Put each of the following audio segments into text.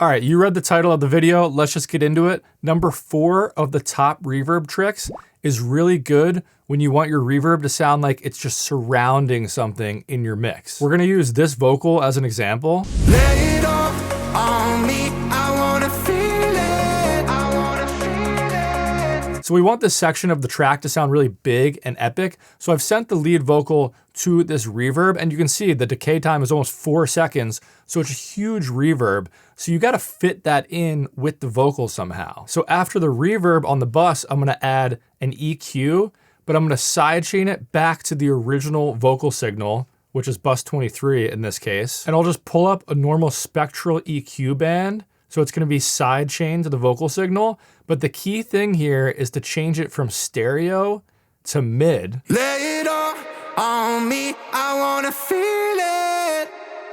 All right, you read the title of the video. Let's just get into it. Number 4 of the top reverb tricks is really good when you want your reverb to sound like it's just surrounding something in your mix. We're gonna use this vocal as an example. Lay it all on me, I wanna feel it, I wanna feel it. So we want this section of the track to sound really big and epic. So I've sent the lead vocal to this reverb, and you can see the decay time is almost 4 seconds. So it's a huge reverb. So you gotta fit that in with the vocal somehow. So after the reverb on the bus, I'm gonna add an EQ, but I'm gonna sidechain it back to the original vocal signal, which is bus 23 in this case. And I'll just pull up a normal spectral EQ band. So it's gonna be sidechained to the vocal signal. But the key thing here is to change it from stereo to mid. Lay it all on me, I wanna feel it.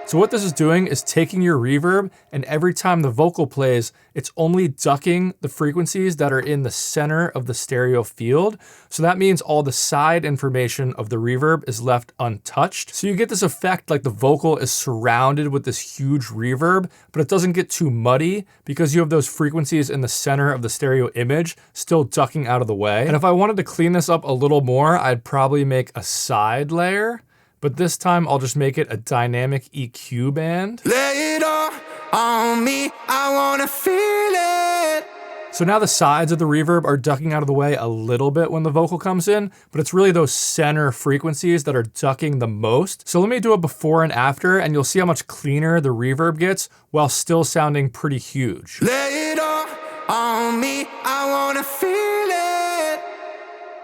So what this is doing is taking your reverb, and every time the vocal plays, it's only ducking the frequencies that are in the center of the stereo field. So that means all the side information of the reverb is left untouched. So you get this effect like the vocal is surrounded with this huge reverb, but it doesn't get too muddy because you have those frequencies in the center of the stereo image still ducking out of the way. And if I wanted to clean this up a little more, I'd probably make a side layer. But this time I'll just make it a dynamic EQ band. Lay it all on me, I wanna feel it. So now the sides of the reverb are ducking out of the way a little bit when the vocal comes in, but it's really those center frequencies that are ducking the most. So let me do a before and after, and you'll see how much cleaner the reverb gets while still sounding pretty huge. Lay it all on me, I wanna feel it.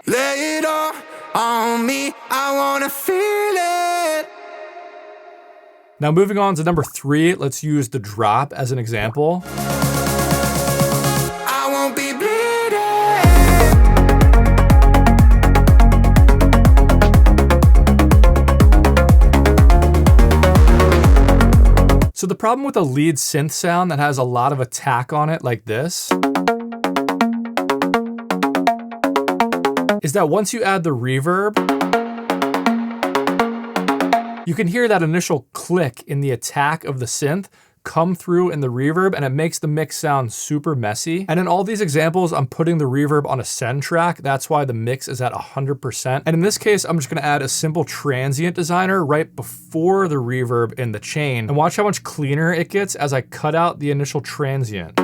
Lay it all on me, I wanna feel it. Now moving on to number 3, let's use the drop as an example. I won't be bleeding. So the problem with a lead synth sound that has a lot of attack on it like this is that once you add the reverb, you can hear that initial click in the attack of the synth come through in the reverb, and it makes the mix sound super messy. And in all these examples, I'm putting the reverb on a send track. That's why the mix is at 100%. And in this case, I'm just gonna add a simple transient designer right before the reverb in the chain. And watch how much cleaner it gets as I cut out the initial transient.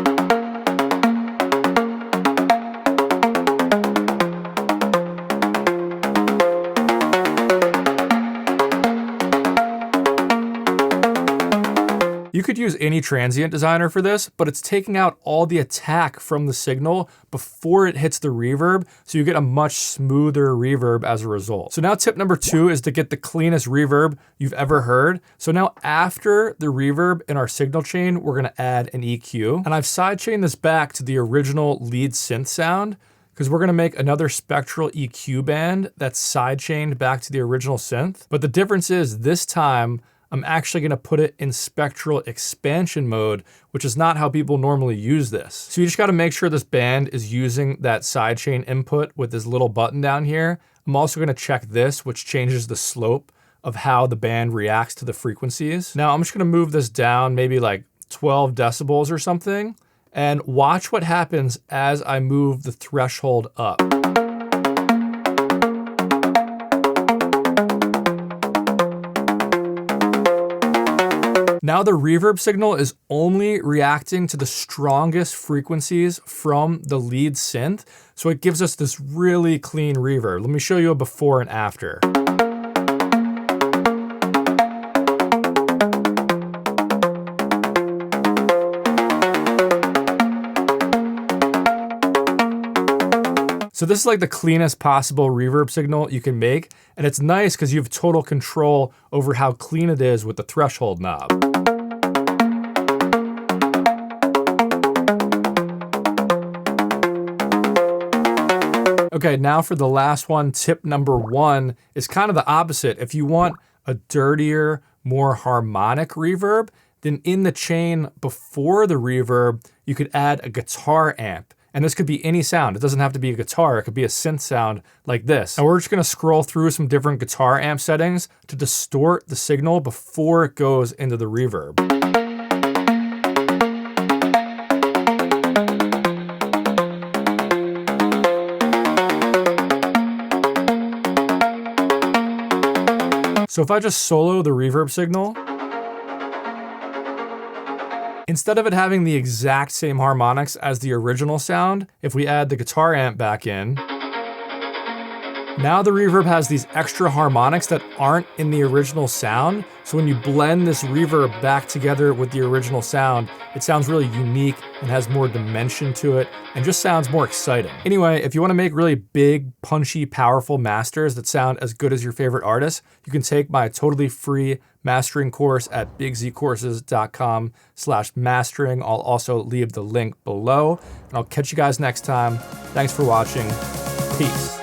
You could use any transient designer for this, but it's taking out all the attack from the signal before it hits the reverb, so you get a much smoother reverb as a result. So now tip number 2 is to get the cleanest reverb you've ever heard. So now after the reverb in our signal chain, we're gonna add an EQ. And I've sidechained this back to the original lead synth sound, because we're gonna make another spectral EQ band that's sidechained back to the original synth. But the difference is this time, I'm actually gonna put it in spectral expansion mode, which is not how people normally use this. So you just gotta make sure this band is using that sidechain input with this little button down here. I'm also gonna check this, which changes the slope of how the band reacts to the frequencies. Now I'm just gonna move this down maybe like 12 decibels or something, and watch what happens as I move the threshold up. Now the reverb signal is only reacting to the strongest frequencies from the lead synth, so it gives us this really clean reverb. Let me show you a before and after. So this is like the cleanest possible reverb signal you can make, and it's nice because you have total control over how clean it is with the threshold knob. Okay, now for the last one, tip number 1 is kind of the opposite. If you want a dirtier, more harmonic reverb, then in the chain before the reverb, you could add a guitar amp. And this could be any sound. It doesn't have to be a guitar. It could be a synth sound like this. And we're just gonna scroll through some different guitar amp settings to distort the signal before it goes into the reverb. So if I just solo the reverb signal, instead of it having the exact same harmonics as the original sound, if we add the guitar amp back in, now the reverb has these extra harmonics that aren't in the original sound. So when you blend this reverb back together with the original sound, it sounds really unique and has more dimension to it and just sounds more exciting. Anyway, if you want to make really big, punchy, powerful masters that sound as good as your favorite artist, you can take my totally free mastering course at bigzcourses.com/mastering. I'll also leave the link below, and I'll catch you guys next time. Thanks for watching. Peace.